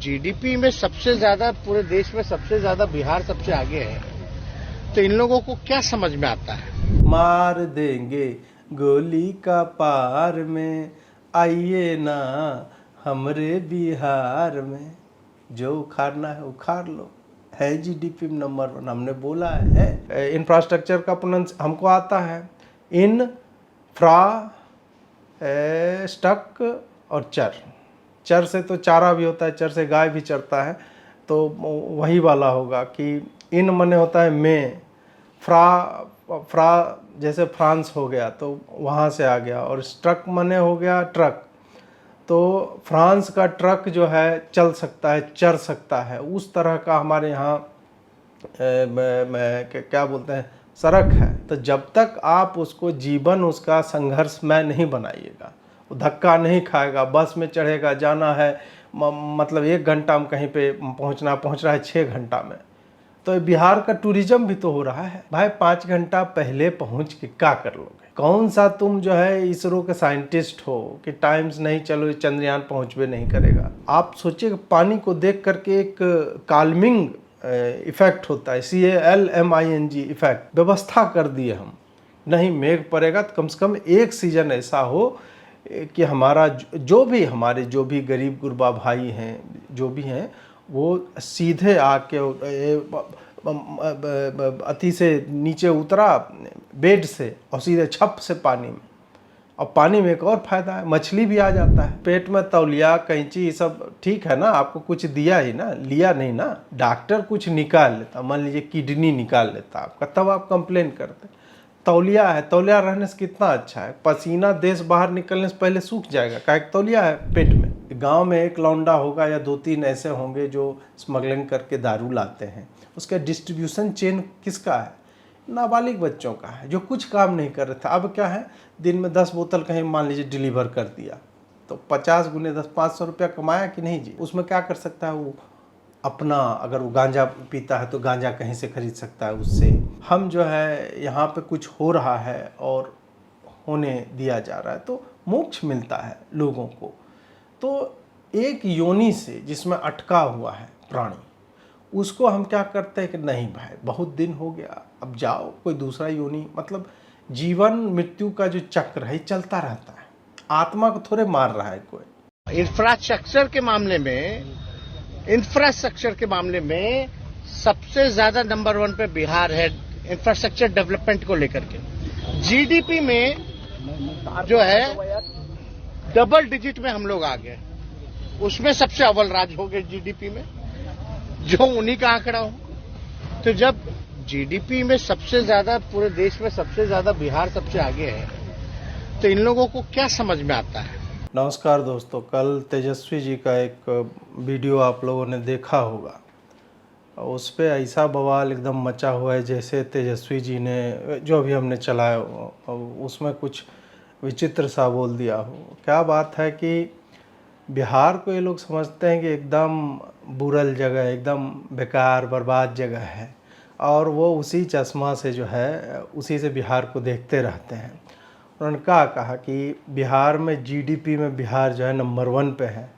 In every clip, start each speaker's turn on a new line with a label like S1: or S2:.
S1: GDP में सबसे ज्यादा पूरे देश में सबसे ज्यादा बिहार सबसे आगे है, तो इन लोगों को क्या समझ में आता है?
S2: मार देंगे गोली का पार में, आइए ना हमरे बिहार में, जो उखाड़ना है उखाड़ लो, है जीडीपी नंबर 1। हमने बोला है। इंफ्रास्ट्रक्चर का प्रोनाउंस हमको आता है, इन फ्रा स्टक और चर। चर से तो चारा भी होता है, चर से गाय भी चरता है, तो वही वाला होगा कि इन मने होता है में, फ्रा जैसे फ्रांस हो गया तो वहाँ से आ गया, और स्ट्रक मने हो गया ट्रक। तो फ्रांस का ट्रक जो है चल सकता है, चर सकता है, उस तरह का हमारे यहाँ क्या बोलते हैं सड़क है। तो जब तक आप उसको जीवन उसका संघर्षमय नहीं बनाइएगा, वो धक्का नहीं खाएगा, बस में चढ़ेगा, जाना है मतलब 1 घंटा में कहीं पे पहुंच रहा है 6 घंटा में, तो बिहार का टूरिज्म भी तो हो रहा है। भाई 5 घंटा पहले पहुंच के क्या कर लोगे? कौन सा तुम जो है इसरो के साइंटिस्ट हो कि टाइम्स नहीं चलो चंद्रयान पहुंचवे नहीं करेगा? आप सोचिए पानी को देख करके एक काल्मिंग इफेक्ट होता है, CALMING इफेक्ट व्यवस्था कर दिए हम। नहीं मेघ पड़ेगा तो कम से कम एक सीजन ऐसा हो कि हमारा जो भी गरीब गुरबा भाई हैं, जो भी हैं, वो सीधे आके अति से नीचे उतरा बेड से और सीधे छप से पानी में। और पानी में एक और फायदा है, मछली भी आ जाता है। पेट में तौलिया कैंची ये सब ठीक है ना, आपको कुछ दिया ही ना, लिया नहीं ना। डॉक्टर कुछ निकाल लेता, मान लीजिए किडनी निकाल लेता आपका, तब आप कंप्लेन करते। तौलिया है, तौलिया रहने से कितना अच्छा है, पसीना देश बाहर निकलने से पहले सूख जाएगा, क्या तौलिया है पेट में। गांव में एक लौंडा होगा या 2-3 ऐसे होंगे जो स्मगलिंग करके दारू लाते हैं, उसका डिस्ट्रीब्यूशन चेन किसका है? नाबालिग बच्चों का है, जो कुछ काम नहीं कर रहे थे। अब क्या है, दिन में 10 बोतल कहीं मान लीजिए डिलीवर कर दिया, तो 50 गुने 10 500 रुपया कमाया कि नहीं जी? उसमें क्या कर सकता है वो? अपना अगर वो गांजा पीता है तो गांजा कहीं से खरीद सकता है उससे। हम जो है यहाँ पे कुछ हो रहा है और होने दिया जा रहा है तो मोक्ष मिलता है लोगों को। तो एक योनि से जिसमें अटका हुआ है प्राणी, उसको हम क्या करते हैं कि नहीं भाई बहुत दिन हो गया, अब जाओ कोई दूसरा योनि। मतलब जीवन मृत्यु का जो चक्र है चलता रहता है, आत्मा को थोड़े मार रहा है कोई।
S1: इंफ्रास्ट्रक्चर के मामले में सबसे ज्यादा नंबर 1 पे बिहार है, इंफ्रास्ट्रक्चर डेवलपमेंट को लेकर के। जीडीपी में जो है डबल डिजिट में हम लोग आ गए, उसमें सबसे अव्वल राज हो गए जीडीपी में, जो उन्हीं का आंकड़ा हो। तो जब जीडीपी में सबसे ज्यादा पूरे देश में सबसे ज्यादा बिहार सबसे आगे है, तो इन लोगों को क्या समझ में आता है?
S2: नमस्कार दोस्तों, कल तेजस्वी जी का एक वीडियो आप लोगों ने देखा होगा, उस पर ऐसा बवाल एकदम मचा हुआ है जैसे तेजस्वी जी ने जो भी हमने चलाया उसमें कुछ विचित्र सा बोल दिया हो। क्या बात है कि बिहार को ये लोग समझते हैं कि एकदम बुरल जगह, एकदम बेकार बर्बाद जगह है, और वो उसी चश्मा से जो है उसी से बिहार को देखते रहते हैं। उन्होंने कहा कि बिहार में जीडीपी में बिहार जो है नंबर 1 पे है।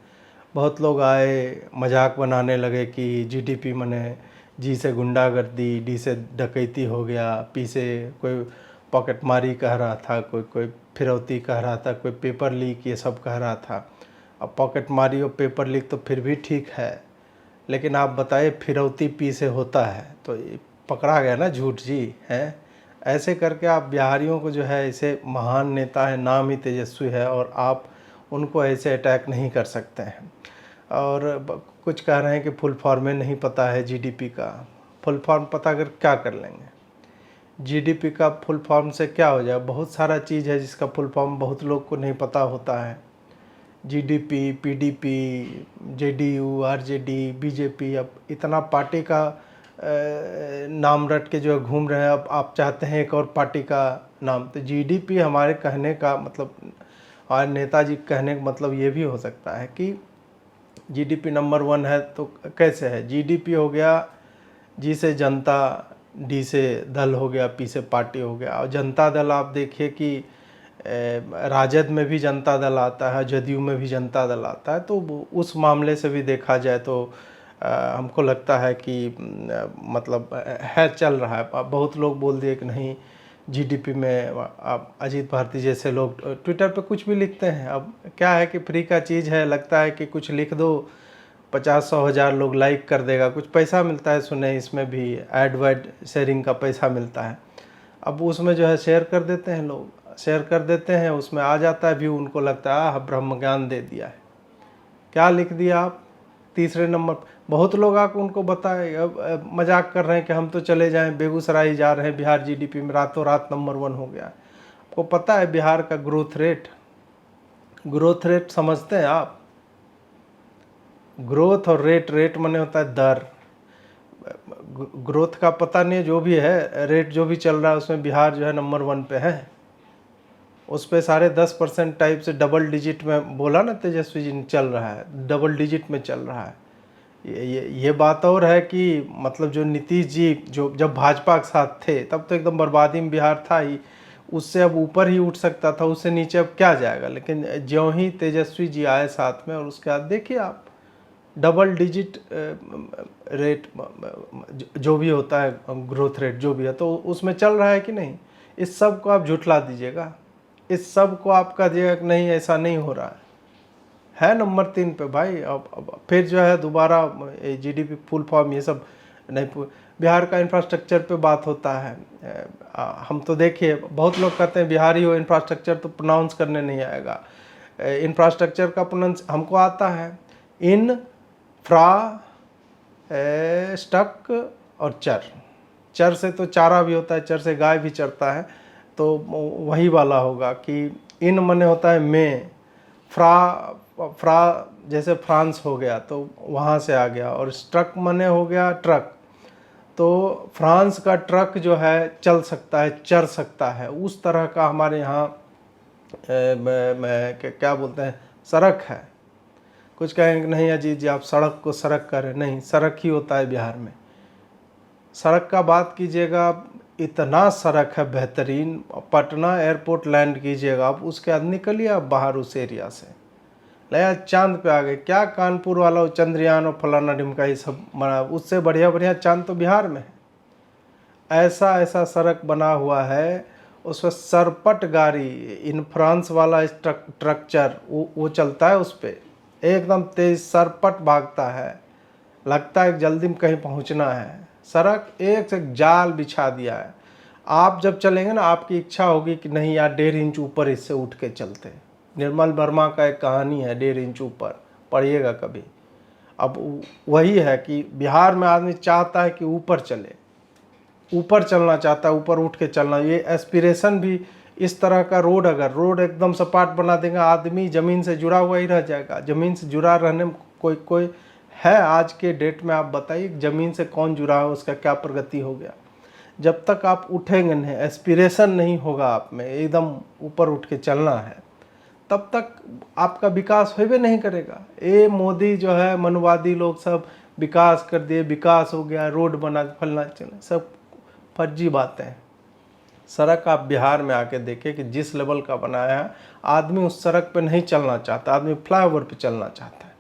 S2: बहुत लोग आए मजाक बनाने लगे कि जीडीपी मने जी से गुंडागर्दी, डी से डकैती हो गया, पी से कोई पॉकेटमारी कह रहा था, कोई फिरौती कह रहा था, कोई पेपर लीक, ये सब कह रहा था। अब पॉकेटमारी और पेपर लीक तो फिर भी ठीक है, लेकिन आप बताइए फिरौती पी से होता है तो पकड़ा गया ना झूठ जी है। ऐसे करके आप बिहारियों को जो है ऐसे महान नेता है, नाम ही तेजस्वी है, और आप उनको ऐसे अटैक नहीं कर सकते हैं। और कुछ कह रहे हैं कि फुल फॉर्म में नहीं पता है जीडीपी का। फुल फॉर्म पता कर क्या कर लेंगे? जीडीपी का फुल फॉर्म से क्या हो जाए? बहुत सारा चीज़ है जिसका फुल फॉर्म बहुत लोग को नहीं पता होता है। GDP, PDP, JDU, RJD, BJP, अब इतना पार्टी का नाम रट के जो है घूम रहे हैं। अब आप चाहते हैं एक और पार्टी का नाम, तो जीडीपी हमारे कहने का मतलब, और नेताजी कहने का मतलब ये भी हो सकता है कि जीडीपी नंबर 1 है तो कैसे है? जीडीपी हो गया, जी से जनता, डी से दल हो गया, पी से पार्टी हो गया। और जनता दल आप देखिए कि राजद में भी जनता दल आता है, जदयू में भी जनता दल आता है, तो उस मामले से भी देखा जाए तो हमको लगता है कि मतलब है, चल रहा है। बहुत लोग बोल दिए कि नहीं जीडीपी में, अब अजीत भारती जैसे लोग ट्विटर पे कुछ भी लिखते हैं। अब क्या है कि फ्री का चीज़ है, लगता है कि कुछ लिख दो 50-100 हज़ार लोग लाइक कर देगा, कुछ पैसा मिलता है। सुने इसमें भी ऐड वैड शेयरिंग का पैसा मिलता है। अब उसमें जो है शेयर कर देते हैं लोग, शेयर कर देते हैं, उसमें आ जाता है व्यू, उनको लगता है आह ब्रह्म ज्ञान दे दिया है। क्या लिख दिया आप? तीसरे नंबर। बहुत लोग आकर उनको बताए, अब मजाक कर रहे हैं कि हम तो चले जाएं, बेगूसराय जा रहे हैं, बिहार जीडीपी में रातों रात नंबर 1 हो गया। आपको पता है बिहार का ग्रोथ रेट समझते हैं आप? ग्रोथ और रेट माने होता है दर। ग्रोथ का पता नहीं, जो भी है रेट जो भी चल रहा है उसमें बिहार जो है नंबर 1 पे है। उस पे 10.5% टाइप से डबल डिजिट में बोला ना तेजस्वी जी ने, चल रहा है, डबल डिजिट में चल रहा है। ये बात और है कि मतलब जो नीतीश जी जो जब भाजपा के साथ थे तब तो एकदम बर्बादी में बिहार था ही, उससे अब ऊपर ही उठ सकता था, उससे नीचे अब क्या जाएगा। लेकिन ज्यों ही तेजस्वी जी आए साथ में, और उसके बाद देखिए आप डबल डिजिट रेट जो भी होता है, ग्रोथ रेट जो भी है, तो उसमें चल रहा है कि नहीं। इस सब को आप झुठला दीजिएगा, इस सब को आप कह दिएगा कि नहीं ऐसा नहीं हो रहा है नंबर 3 पे भाई। अब फिर जो है दोबारा जीडीपी फुल फॉर्म ये सब नहीं। बिहार का इंफ्रास्ट्रक्चर पे बात होता है। हम तो देखिए बहुत लोग कहते हैं बिहारी हो, इंफ्रास्ट्रक्चर तो प्रोनाउंस करने नहीं आएगा। इंफ्रास्ट्रक्चर का प्रोनाउंस हमको आता है, स्टक और चर से तो चारा भी होता है, चर से गाय भी चरता है, तो वही वाला होगा कि इन मने होता है में, फ्रा जैसे फ्रांस हो गया तो वहाँ से आ गया, और स्ट्रक मने हो गया ट्रक, तो फ्रांस का ट्रक जो है चल सकता है, चर सकता है, उस तरह का हमारे यहाँ क्या बोलते हैं, सड़क है। कुछ कहेंगे नहीं अजीत जी आप सड़क को सड़क करें, नहीं, सड़क ही होता है बिहार में। सड़क का बात कीजिएगा, इतना सड़क है बेहतरीन, पटना एयरपोर्ट लैंड कीजिएगा आप, उसके बाद निकलिए आप बाहर उस एरिया से, नया चांद पे आ गए। क्या कानपुर वाला वो चंद्रयान और फलाना ढिमका ये सब बना, उससे बढ़िया चांद तो बिहार में है। ऐसा सड़क बना हुआ है, उस पर सरपट गाड़ी, इन फ्रांस वाला स्ट्रक्चर वो चलता है, उस पर एकदम तेज सरपट भागता है, लगता है जल्दी में कहीं पहुंचना है। सड़क एक से जाल बिछा दिया है। आप जब चलेंगे ना, आपकी इच्छा होगी कि नहीं यार 1.5 इंच ऊपर इससे उठ के चलते। निर्मल वर्मा का एक कहानी है, 1.5 इंच ऊपर, पढ़िएगा कभी। अब वही है कि बिहार में आदमी चाहता है कि ऊपर चले, ऊपर चलना चाहता है, ऊपर उठ के चलना। ये एस्पिरेशन भी इस तरह का अगर रोड एकदम सपाट बना देगा, आदमी ज़मीन से जुड़ा हुआ ही रह जाएगा। ज़मीन से जुड़ा रहने में कोई है आज के डेट में? आप बताइए ज़मीन से कौन जुड़ा है, उसका क्या प्रगति हो गया? जब तक आप उठेंगे नहीं, एस्पिरेशन नहीं होगा आप में, एकदम ऊपर उठ के चलना है, तब तक आपका विकास होबे नहीं करेगा। ये मोदी जो है, मनवादी लोग सब विकास कर दिए, विकास हो गया, रोड बना, फलना चलना, सब फर्जी बातें हैं। सड़क आप बिहार में आके देखें कि जिस लेवल का बनाया है, आदमी उस सड़क पे नहीं चलना चाहता, आदमी फ्लाईओवर पे चलना चाहता है।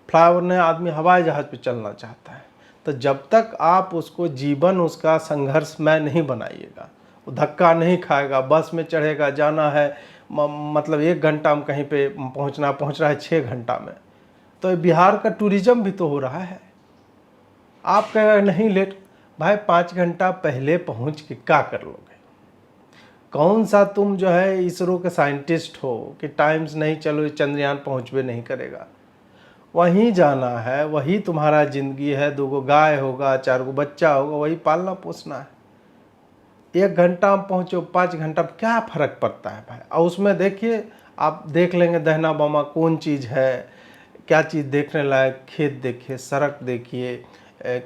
S2: फ्लाईओवर ने आदमी हवाई जहाज़ पे चलना चाहता है। तो जब तक आप उसको जीवन उसका संघर्षमय नहीं बनाइएगा, वो धक्का नहीं खाएगा, बस में चढ़ेगा, जाना है मतलब 1 घंटा में कहीं पे पहुंच रहा है 6 घंटा में, तो बिहार का टूरिज्म भी तो हो रहा है। आप कहेगा नहीं लेट, भाई 5 घंटा पहले पहुंच के क्या कर लोगे? कौन सा तुम जो है इसरो के साइंटिस्ट हो कि टाइम से नहीं चलो चंद्रयान पहुंचबे नहीं करेगा? वहीं जाना है, वही तुम्हारा ज़िंदगी है। 2 गाय होगा, 4 बच्चा होगा, वही पालना पोसना है। 1 घंटा में पहुँचो, 5 घंटा में क्या फ़र्क पड़ता है भाई? और उसमें देखिए, आप देख लेंगे दहना बामा कौन चीज़ है, क्या चीज़ देखने लायक। खेत देखिए, सड़क देखिए,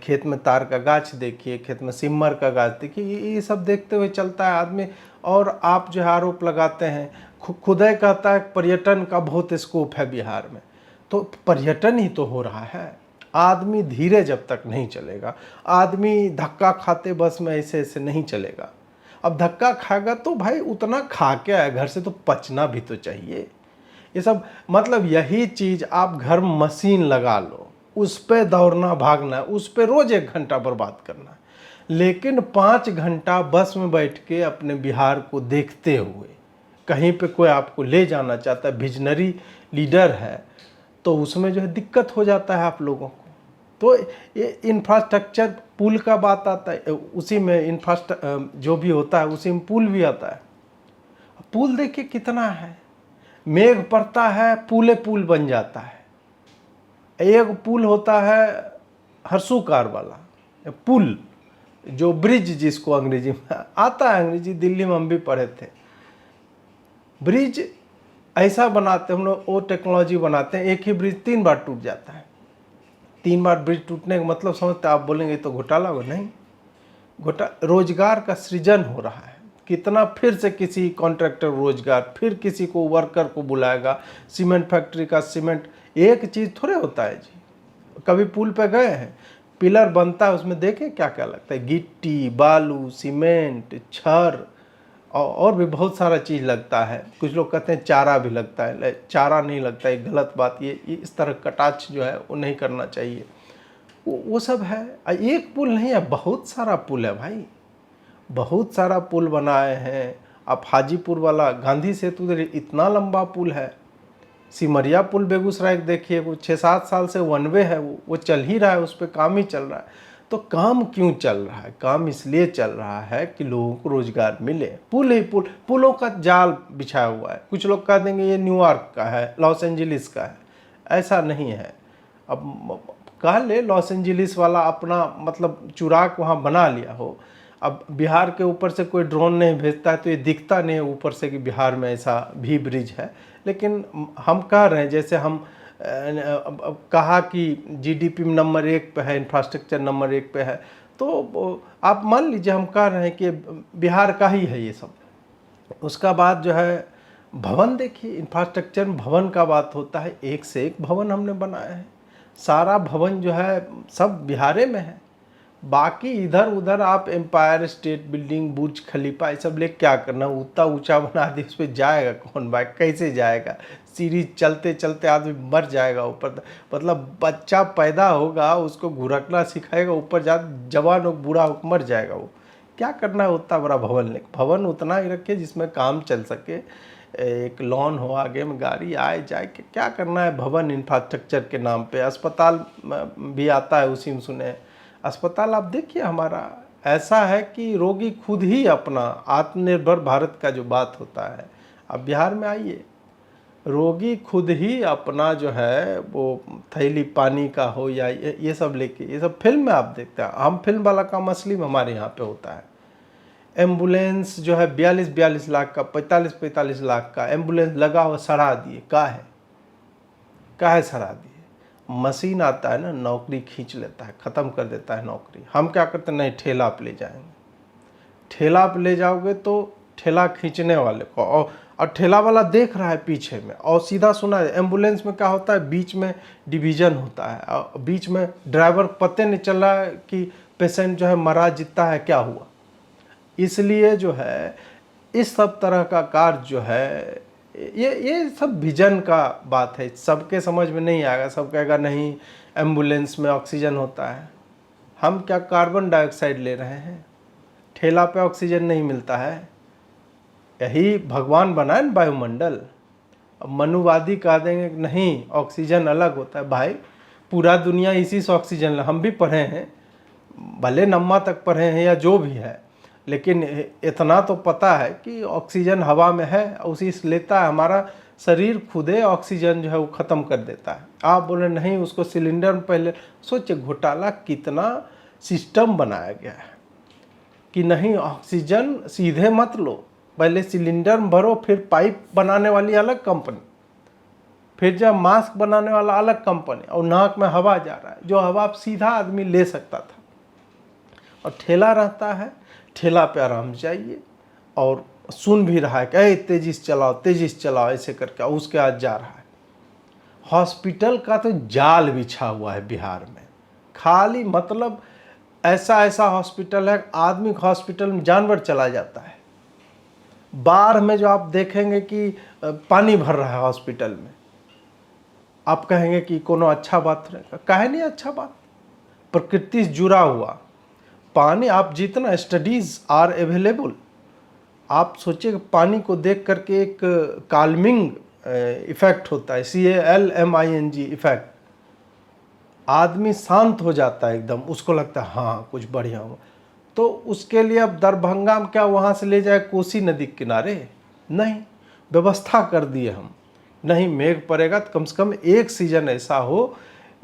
S2: खेत में तार का गाछ देखिए, खेत में सिमर का गाछ देखिए, ये सब देखते हुए चलता है आदमी। और आप जो है आरोप लगाते हैं, खुदा कहता है पर्यटन का बहुत स्कोप है बिहार में, तो पर्यटन ही तो हो रहा है। आदमी धीरे जब तक नहीं चलेगा, आदमी धक्का खाते बस में ऐसे नहीं चलेगा। अब धक्का खाएगा तो भाई उतना खा के आए घर से, तो पचना भी तो चाहिए। ये सब मतलब यही चीज़ आप घर मशीन लगा लो, उस पर दौड़ना भागना है, उस पर रोज़ 1 घंटा बर्बाद करना है, लेकिन 5 घंटा बस में बैठ के अपने बिहार को देखते हुए कहीं पे कोई आपको ले जाना चाहता है, विजनरी लीडर है, तो उसमें जो है दिक्कत हो जाता है आप लोगों को। तो ये इंफ्रास्ट्रक्चर पुल का बात आता है, उसी में जो भी होता है उसी में पुल भी आता है। पुल देखिए कितना है, मेघ पड़ता है पुल बन जाता है। एक पुल होता है हर्षुकार वाला पुल, जो ब्रिज जिसको अंग्रेजी में आता है, अंग्रेजी दिल्ली में हम भी पढ़े थे। ब्रिज ऐसा बनाते हम लोग, वो टेक्नोलॉजी बनाते हैं, एक ही ब्रिज 3 बार टूट जाता है। 3 बार ब्रिज टूटने का मतलब समझते आप बोलेंगे तो घोटाला हो, नहीं, रोजगार का सृजन हो रहा है। कितना फिर से किसी कॉन्ट्रैक्टर रोजगार, फिर किसी को वर्कर को बुलाएगा, सीमेंट फैक्ट्री का सीमेंट, एक चीज़ थोड़े होता है जी। कभी पुल पे गए हैं, पिलर बनता है उसमें देखें क्या क्या लगता है, गिट्टी, बालू, सीमेंट, छड़ और भी बहुत सारा चीज़ लगता है। कुछ लोग कहते हैं चारा भी लगता है, चारा नहीं लगता है, गलत बात। ये इस तरह कटाच जो है वो नहीं करना चाहिए, वो सब है। एक पुल नहीं है, बहुत सारा पुल है भाई, बहुत सारा पुल बनाए हैं। आप हाजीपुर वाला गांधी सेतु देखिए, इतना लंबा पुल है। सिमरिया पुल बेगूसराय देखिए, वो 6-7 साल से 1 वे है, वो चल ही रहा है, उस पर काम ही चल रहा है। तो काम क्यों चल रहा है? काम इसलिए चल रहा है कि लोगों को रोजगार मिले। पुल ही पुलों का जाल बिछाया हुआ है। कुछ लोग कह देंगे ये न्यूयॉर्क का है, लॉस एंजलिस का है, ऐसा नहीं है। अब कह ले लॉस एंजलिस वाला अपना मतलब चुरा के वहाँ बना लिया हो, अब बिहार के ऊपर से कोई ड्रोन नहीं भेजता है तो ये दिखता नहीं है ऊपर से कि बिहार में ऐसा भी ब्रिज है। लेकिन हम कह रहे हैं, जैसे हम कहा कि जीडीपी नंबर 1 पे है, इंफ्रास्ट्रक्चर नंबर 1 पे है, तो आप मान लीजिए हम कह रहे हैं कि बिहार का ही है ये सब। उसका बाद जो है भवन देखिए, इंफ्रास्ट्रक्चर में भवन का बात होता है, एक से एक भवन हमने बनाए हैं। सारा भवन जो है सब बिहारे में है। बाकी इधर उधर आप एम्पायर स्टेट बिल्डिंग, बुर्ज खलीफा, ये सब ले क्या करना, उतना ऊंचा बना दे, उस पर जाएगा कौन भाई, कैसे जाएगा? सीढ़ी चलते चलते आदमी मर जाएगा ऊपर। मतलब बच्चा पैदा होगा, उसको घुरकना सिखाएगा, ऊपर जा जवान हो बूढ़ा हो मर जाएगा। वो क्या करना है उतना बड़ा भवन ले? भवन उतना ही रखे जिसमें काम चल सके, एक लॉन हो, आगे में गाड़ी आए जाए, क्या करना है भवन इंफ्रास्ट्रक्चर के नाम पे। अस्पताल भी आता है उसी में, सुने अस्पताल आप देखिए हमारा ऐसा है कि रोगी खुद ही अपना आत्मनिर्भर भारत का जो बात होता है, अब बिहार में आइए, रोगी खुद ही अपना जो है वो थैली पानी का हो या ये सब लेके, ये सब फिल्म में आप देखते हैं। हम फिल्म वाला काम असली में हमारे यहाँ पे होता है। एम्बुलेंस जो है 42 लाख का, 45 लाख का एम्बुलेंस लगा हुआ, सड़ा दिए, काहे सड़ा दिए? मशीन आता है ना, नौकरी खींच लेता है, ख़त्म कर देता है नौकरी। हम क्या करते हैं, नहीं ठेला पे ले जाएंगे। ठेला पे ले जाओगे तो ठेला खींचने वाले को और ठेला वाला देख रहा है पीछे में, और सीधा सुना है। एम्बुलेंस में क्या होता है, बीच में डिवीज़न होता है, और बीच में ड्राइवर पता नहीं चल रहा है कि पेशेंट जो है मरा जितना है क्या हुआ। इसलिए जो है इस सब तरह का कार्य जो है, ये सब विजन का बात है, सबके समझ में नहीं आएगा। सब कहेगा नहीं एम्बुलेंस में ऑक्सीजन होता है, हम क्या कार्बन डाइऑक्साइड ले रहे हैं? ठेला पे ऑक्सीजन नहीं मिलता है, यही भगवान बनाए ना वायुमंडल। अब मनुवादी कह देंगे कि नहीं ऑक्सीजन अलग होता है। भाई पूरा दुनिया इसी से ऑक्सीजन, हम भी पढ़े हैं, भले नम्मा तक पढ़े हैं या जो भी है, लेकिन इतना तो पता है कि ऑक्सीजन हवा में है, उसी से लेता है। हमारा शरीर खुदे ऑक्सीजन जो है वो ख़त्म कर देता है। आप बोले नहीं उसको सिलेंडर में पहले, सोचिए घोटाला कितना सिस्टम बनाया गया है कि नहीं ऑक्सीजन सीधे मत लो, पहले सिलेंडर में भरो, फिर पाइप बनाने वाली अलग कंपनी, फिर जब मास्क बनाने वाला अलग कंपनी, और नाक में हवा जा रहा है, जो हवा आप सीधा आदमी ले सकता था। और ठेला रहता है, ठेला पे आराम से जाइए, और सुन भी रहा है कि तेजी से चलाओ ऐसे करके, उसके आज जा रहा है। हॉस्पिटल का तो जाल बिछा हुआ है बिहार में, खाली मतलब ऐसा हॉस्पिटल है, आदमी हॉस्पिटल में जानवर चला जाता है। बाढ़ में जो आप देखेंगे कि पानी भर रहा है हॉस्पिटल में, आप कहेंगे कि कोनो अच्छा बात रहेगा, काहे नहीं अच्छा बात। प्रकृति से जुड़ा हुआ पानी, आप जितना स्टडीज आर अवेलेबल, आप सोचिए पानी को देख करके एक काल्मिंग इफेक्ट होता है, CALMING इफेक्ट। आदमी शांत हो जाता है एकदम, उसको लगता है हाँ कुछ बढ़िया हुआ। तो उसके लिए अब दरभंगा में क्या वहाँ से ले जाए कोसी नदी के किनारे? नहीं, व्यवस्था कर दिए हम। नहीं मेघ पड़ेगा तो कम से कम एक सीजन ऐसा हो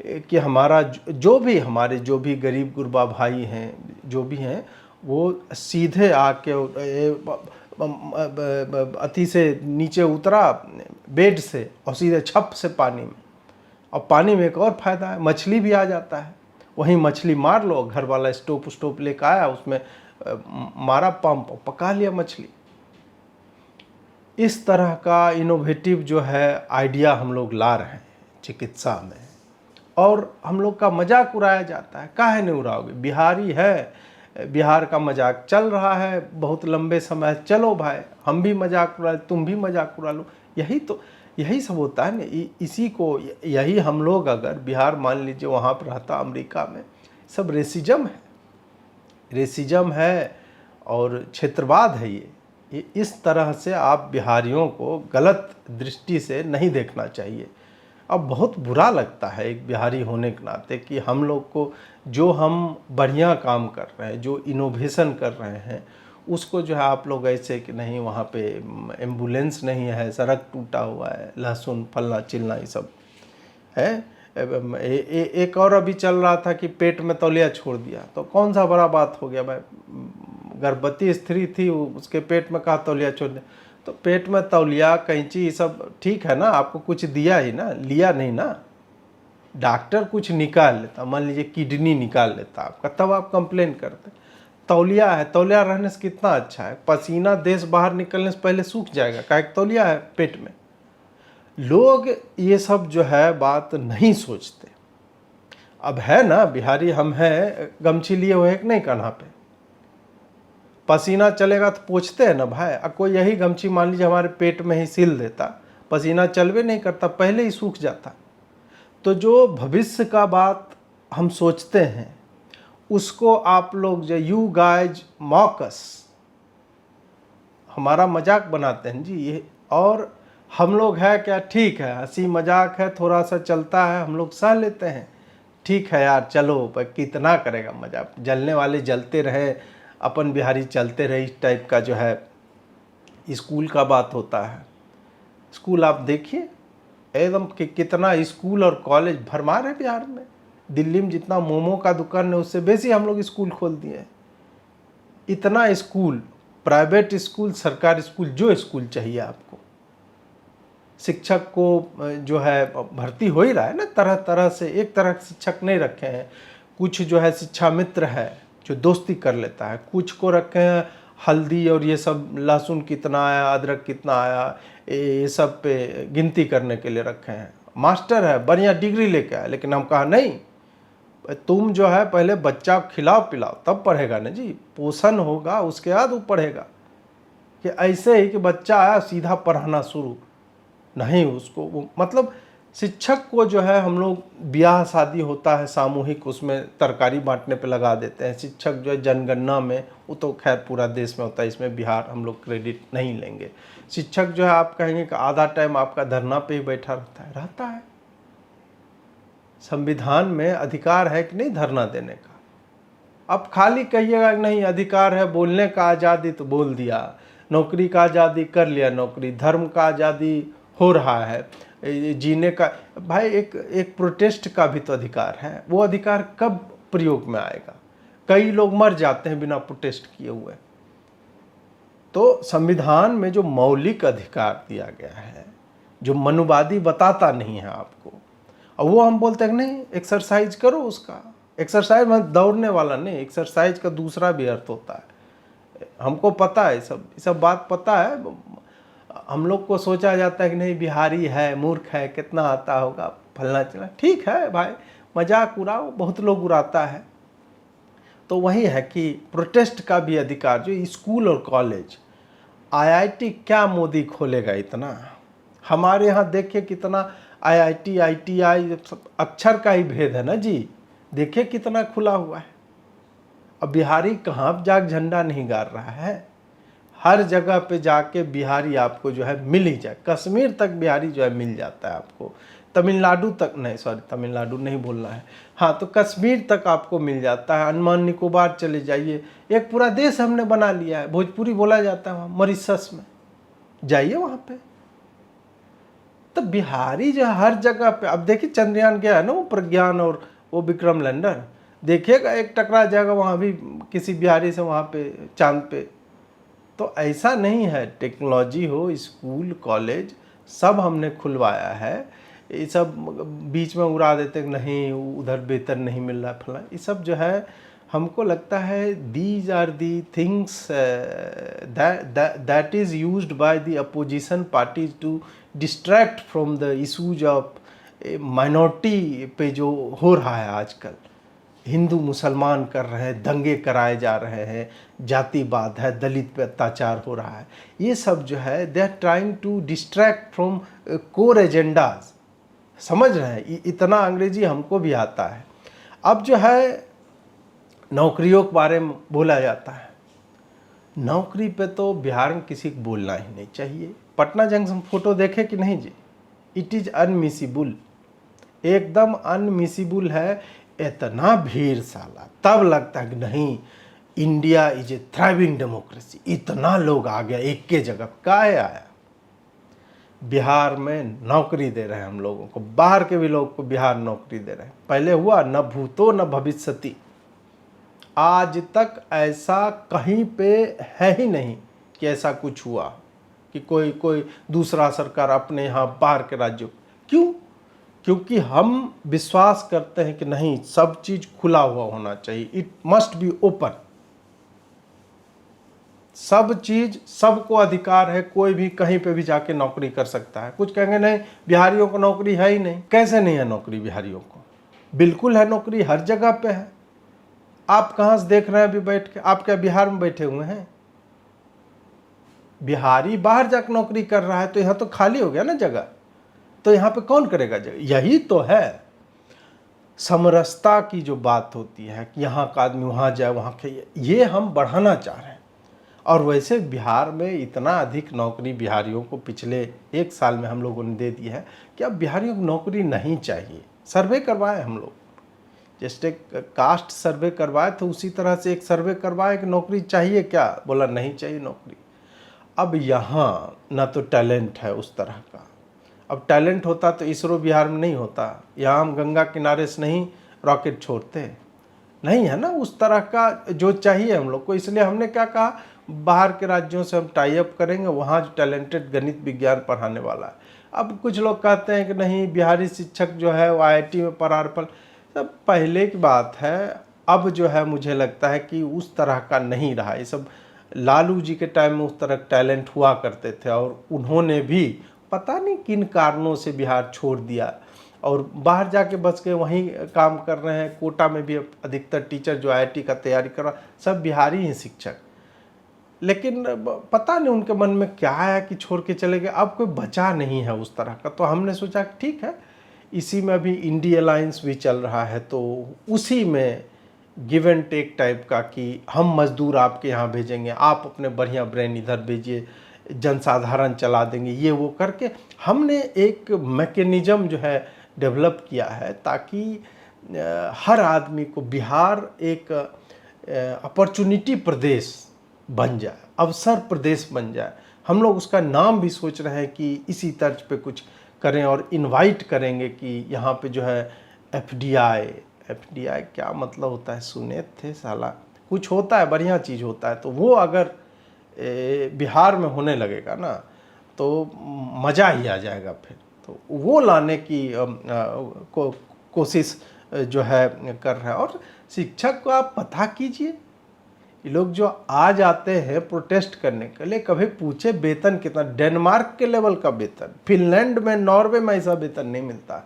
S2: कि हमारा हमारे जो भी गरीब गुरबा भाई हैं, जो भी हैं, वो सीधे आके अति से नीचे उतरा बेड से और सीधे छप से पानी में। और पानी में एक और फायदा है, मछली भी आ जाता है, वहीं मछली मार लो, घर वाला स्टोव लेकर आया, उसमें मारा पंप, पका लिया मछली। इस तरह का इनोवेटिव जो है आइडिया हम लोग ला रहे हैं चिकित्सा में, और हम लोग का मजाक उड़ाया जाता है। काहे नहीं उड़ाओगे, बिहारी है, बिहार का मजाक चल रहा है बहुत लंबे समय, चलो भाई हम भी मजाक उड़ा, तुम भी मजाक उड़ा लो। यही सब होता है ना। इसी को, यही हम लोग अगर बिहार मान लीजिए वहाँ पर रहता अमेरिका में, सब रेसिज्म है और क्षेत्रवाद है। ये इस तरह से आप बिहारियों को गलत दृष्टि से नहीं देखना चाहिए। अब बहुत बुरा लगता है एक बिहारी होने के नाते कि हम लोग को, जो हम बढ़िया काम कर रहे हैं, जो इनोवेशन कर रहे हैं, उसको जो है आप लोग ऐसे कि नहीं वहाँ पे एम्बुलेंस नहीं है, सड़क टूटा हुआ है, लहसुन फलना चिलना ये सब है। एक और अभी चल रहा था कि पेट में तौलिया छोड़ दिया, तो कौन सा बड़ा बात हो गया भाई, गर्भवती स्त्री थी, उसके पेट में कहा तौलिया छोड़ दिया। तो पेट में तौलिया कैंची ये सब ठीक है ना, आपको कुछ दिया ही ना, लिया नहीं ना। डॉक्टर कुछ निकाल लेता, मान लीजिए किडनी निकाल लेता आपका, तब आप कंप्लेन करते। तौलिया है, तौलिया रहने से कितना अच्छा है, पसीना देश बाहर निकलने से पहले सूख जाएगा, काहे तौलिया है पेट में। लोग ये सब जो है बात नहीं सोचते। अब है ना बिहारी हम हैं, गमछी लिए हुए एक नहीं कान्हा पे, पसीना चलेगा तो पोंछते हैं ना भाई। अब कोई यही गमछी मान लीजिए हमारे पेट में ही सिल देता, पसीना चलवे नहीं करता, पहले ही सूख जाता। तो जो भविष्य का बात हम सोचते हैं, उसको आप लोग जो यू गाइज मॉकस, हमारा मजाक बनाते हैं जी ये। और हम लोग है क्या, ठीक है हंसी मजाक है, थोड़ा सा चलता है, हम लोग सह लेते हैं, ठीक है यार चलो, पर कितना करेगा मजाक, जलने वाले जलते रहे, अपन बिहारी चलते रहे, इस टाइप का जो है स्कूल का बात होता है। स्कूल आप देखिए एकदम कि कितना स्कूल और कॉलेज भरमार है बिहार में। दिल्ली में जितना मोमो का दुकान है उससे बेसी हम लोग स्कूल खोल दिए हैं। इतना स्कूल, प्राइवेट स्कूल, सरकारी स्कूल, जो स्कूल चाहिए आपको। शिक्षक को जो है भर्ती हो ही रहा है ना तरह तरह से, एक तरह के शिक्षक नहीं रखे हैं। कुछ जो है शिक्षा मित्र है जो दोस्ती कर लेता है, कुछ को रखे हैं हल्दी और ये सब, लहसुन कितना आया, अदरक कितना आया, ये सब पे गिनती करने के लिए रखे हैं। मास्टर है, बढ़िया डिग्री लेके आया, लेकिन हम कहा नहीं, तुम जो है पहले बच्चा खिलाओ पिलाओ तब पढ़ेगा ना जी, पोषण होगा उसके बाद वो पढ़ेगा। कि ऐसे ही कि बच्चा आया सीधा पढ़ाना शुरू, नहीं उसको मतलब शिक्षक को जो है हम लोग ब्याह शादी होता है सामूहिक, उसमें तरकारी बांटने पे लगा देते हैं। शिक्षक जो है जनगणना में, वो तो खैर पूरा देश में होता है, इसमें बिहार हम लोग क्रेडिट नहीं लेंगे। शिक्षक जो है आप कहेंगे कि आधा टाइम आपका धरना पे ही बैठा रहता है। संविधान में अधिकार है कि नहीं धरना देने का? अब खाली कहिएगा नहीं अधिकार है बोलने का, आज़ादी तो बोल दिया, नौकरी का आज़ादी कर लिया नौकरी, धर्म का आज़ादी हो रहा है, जीने का, भाई एक प्रोटेस्ट का भी तो अधिकार है। वो अधिकार कब प्रयोग में आएगा? कई लोग मर जाते हैं बिना प्रोटेस्ट किए हुए। तो संविधान में जो मौलिक अधिकार दिया गया है, जो मनुवादी बताता नहीं है आपको, और वो हम बोलते हैं नहीं एक्सरसाइज करो उसका। एक्सरसाइज मतलब दौड़ने वाला नहीं, एक्सरसाइज का दूसरा भी अर्थ होता है। हमको पता है, सब बात पता है। हम लोग को सोचा जाता है कि नहीं बिहारी है, मूर्ख है, कितना आता होगा, फलना चला, ठीक है भाई मजाक उड़ाओ, बहुत लोग उड़ाता है। तो वही है कि प्रोटेस्ट का भी अधिकार जो स्कूल और कॉलेज, आईआईटी क्या मोदी खोलेगा इतना? हमारे यहाँ देखिए कितना आईआईटी आईटीआई अक्षर का ही भेद है ना जी, देखिए कितना खुला हुआ है। अब बिहारी कहाँ जाग झंडा नहीं गाड़ रहा है, हर जगह पे जाके बिहारी आपको जो है मिल ही जाए। कश्मीर तक बिहारी जो है मिल जाता है आपको, तमिलनाडु तक नहीं, सॉरी तमिलनाडु नहीं बोलना है, हाँ तो कश्मीर तक आपको मिल जाता है। अंडमान निकोबार चले जाइए, एक पूरा देश हमने बना लिया है, भोजपुरी बोला जाता है वहाँ मॉरिशस में, जाइए वहाँ पे। तो बिहारी जो है हर जगह पे, अब देखिए चंद्रयान गया है ना वो प्रज्ञान और वो विक्रम लैंडर, देखिएगा एक टकरा जाएगा वहाँ भी किसी बिहारी से वहाँ पे चांद पे। तो ऐसा नहीं है, टेक्नोलॉजी हो, स्कूल कॉलेज सब हमने खुलवाया है। ये सब बीच में उड़ा देते नहीं उधर वेतन नहीं मिल रहा फला, ये सब जो है हमको लगता है these are the things that is used by the opposition parties to distract from the issues of minority पे जो हो रहा है आजकल। हिंदू मुसलमान कर रहे हैं, दंगे कराए जा रहे हैं, जातिवाद है, दलित पे अत्याचार हो रहा है, ये सब जो है they are trying to distract from core agendas. समझ रहे हैं, इतना अंग्रेजी हमको भी आता है। अब जो है नौकरियों के बारे में बोला जाता है, नौकरी पे तो बिहार में किसी को बोलना ही नहीं चाहिए। पटना जंक्शन फोटो देखे कि नहीं जी, इट इज़ अनमिसिबल, एकदम अनमिसिबल है। इतना भीड़ साला, तब लगता है कि नहीं India is a thriving democracy, इतना लोग आ गया एक के जगह। काहे आया? बिहार में नौकरी दे रहे हैं हम लोगों को, बाहर के भी लोग को बिहार नौकरी दे रहे हैं। पहले हुआ न भूतो न भविष्यति, आज तक ऐसा कहीं पे है ही नहीं कि ऐसा कुछ हुआ कि कोई दूसरा सरकार अपने यहाँ बाहर के राज्यों। क्यों? क्योंकि हम विश्वास करते हैं कि नहीं सब चीज़ खुला हुआ होना चाहिए, इट मस्ट बी ओपन। सब चीज़, सबको अधिकार है, कोई भी कहीं पे भी जाके नौकरी कर सकता है। कुछ कहेंगे नहीं बिहारियों को नौकरी है ही नहीं, कैसे नहीं है नौकरी बिहारियों को? बिल्कुल है, नौकरी हर जगह पे है। आप कहाँ से देख रहे हैं अभी बैठ के? आप क्या बिहार में बैठे हुए हैं? बिहारी बाहर जाकर नौकरी कर रहा है तो यहाँ तो खाली हो गया ना जगह, तो यहाँ पे कौन करेगा जगह? यही तो है समरसता की जो बात होती है कि यहाँ का आदमी वहाँ जाए, वहाँ के, ये हम बढ़ाना चाह रहे हैं। और वैसे बिहार में इतना अधिक नौकरी बिहारियों को पिछले 1 साल में हम लोगों ने दे दी है कि अब बिहारियों को नौकरी नहीं चाहिए। सर्वे करवाए हम लोग, जैसे कास्ट सर्वे करवाए तो उसी तरह से एक सर्वे करवाए कि नौकरी चाहिए क्या, बोला नहीं चाहिए नौकरी। अब यहाँ ना तो टैलेंट है उस तरह का, अब टैलेंट होता तो इसरो बिहार में नहीं होता, यहाँ हम गंगा किनारे से नहीं रॉकेट छोड़ते, नहीं है ना उस तरह का जो चाहिए हम लोग को। इसलिए हमने क्या कहा, बाहर के राज्यों से हम टाई अप करेंगे, वहाँ जो टैलेंटेड गणित विज्ञान पढ़ाने वाला है। अब कुछ लोग कहते हैं कि नहीं बिहारी शिक्षक जो है वो आईआईटी में परार्पण, सब पहले की बात है। अब जो है मुझे लगता है कि उस तरह का नहीं रहा। ये सब लालू जी के टाइम में उस तरह टैलेंट हुआ करते थे और उन्होंने भी पता नहीं किन कारणों से बिहार छोड़ दिया और बाहर जाके बस के वहीं काम कर रहे हैं। कोटा में भी अधिकतर टीचर जो आईआईटी का तैयारी कर रहा सब बिहारी हैं शिक्षक, लेकिन पता नहीं उनके मन में क्या आया कि छोड़ के चले गए। अब कोई बचा नहीं है उस तरह का, तो हमने सोचा ठीक है, इसी में अभी इंडी अलायंस भी चल रहा है, तो उसी में गिव एंड टेक टाइप का कि हम मजदूर आपके यहाँ भेजेंगे, आप अपने बढ़िया ब्रेन इधर भेजिए, जनसाधारण चला देंगे, ये वो करके हमने एक मैकेनिज्म जो है डेवलप किया है ताकि हर आदमी को बिहार एक अपॉर्चुनिटी प्रदेश बन जाए, अवसर प्रदेश बन जाए। हम लोग उसका नाम भी सोच रहे हैं कि इसी तर्ज पे कुछ करें और इनवाइट करेंगे कि यहाँ पे जो है एफडीआई क्या मतलब होता है, सुने थे साला, कुछ होता है बढ़िया चीज़ होता है, तो वो अगर बिहार में होने लगेगा ना तो मज़ा ही आ जाएगा। फिर तो वो लाने की कोशिश जो है कर रहा है। और शिक्षक को आप पता कीजिए, ये लोग जो आ जाते हैं प्रोटेस्ट करने के लिए, कभी पूछे वेतन कितना? डेनमार्क के लेवल का वेतन, फिनलैंड में, नॉर्वे में ऐसा वेतन नहीं मिलता।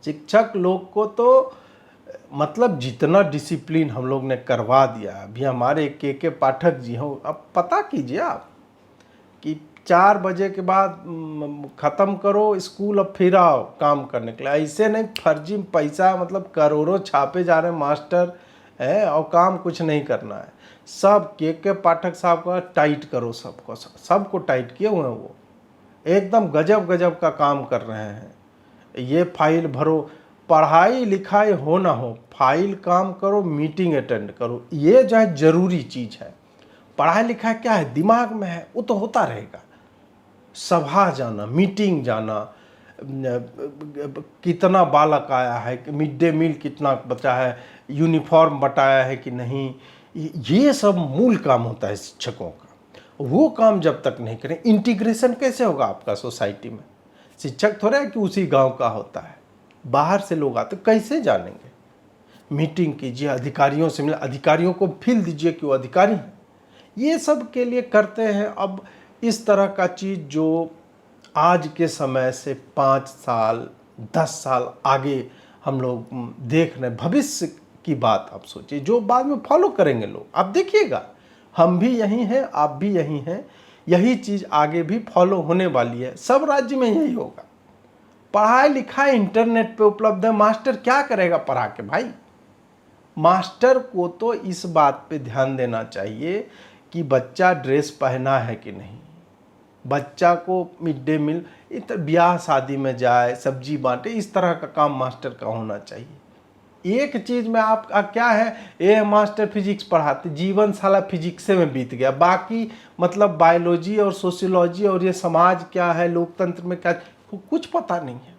S2: शिक्षक लोग को तो मतलब जितना डिसिप्लिन हम लोग ने करवा दिया। अभी हमारे के पाठक जी हो, अब पता कीजिए आप, कि 4 बजे के बाद ख़त्म करो स्कूल, अब फिर आओ काम करने के लिए। ऐसे नहीं फर्जी पैसा, मतलब करोड़ों छापे जा रहे हैं मास्टर है और काम कुछ नहीं करना है। सब के पाठक साहब का टाइट करो, सबको टाइट किए हुए हैं, वो एकदम गजब गजब का काम कर रहे हैं। ये फाइल भरो, पढ़ाई लिखाई हो ना हो, फाइल काम करो, मीटिंग अटेंड करो, ये जो है ज़रूरी चीज़ है। पढ़ाई लिखाई क्या है, दिमाग में है, वो तो होता रहेगा। सभा जाना, मीटिंग जाना, कितना बालक आया है, मिड डे मील कितना बचा है, यूनिफॉर्म बटाया है कि नहीं, ये सब मूल काम होता है शिक्षकों का। वो काम जब तक नहीं करें, इंटीग्रेशन कैसे होगा आपका सोसाइटी में? शिक्षक थोड़ा है कि उसी गांव का होता है, बाहर से लोग आते, कैसे जानेंगे? मीटिंग कीजिए, अधिकारियों से मिले, अधिकारियों को फील दीजिए कि वो अधिकारी हैं। ये सब के लिए करते हैं। अब इस तरह का चीज़ जो आज के समय से 5 साल 10 साल आगे हम लोग देख रहे हैं, भविष्य की बात आप सोचिए, जो बाद में फॉलो करेंगे लोग। आप देखिएगा, हम भी यही हैं, आप भी यही हैं, यही चीज़ आगे भी फॉलो होने वाली है। सब राज्य में यही होगा। पढ़ाई लिखाई इंटरनेट पे उपलब्ध है, मास्टर क्या करेगा पढ़ा के भाई? मास्टर को तो इस बात पे ध्यान देना चाहिए कि बच्चा ड्रेस पहना है कि नहीं, बच्चा को मिड डे मील, ब्याह शादी में जाए, सब्जी बांटे, इस तरह का काम मास्टर का होना चाहिए। एक चीज़ में आपका क्या है, ये मास्टर फिजिक्स पढ़ाते, जीवन साला फिजिक्स में बीत गया, बाकी मतलब बायोलॉजी और सोशियोलॉजी और ये समाज क्या है, लोकतंत्र में क्या, कुछ पता नहीं है।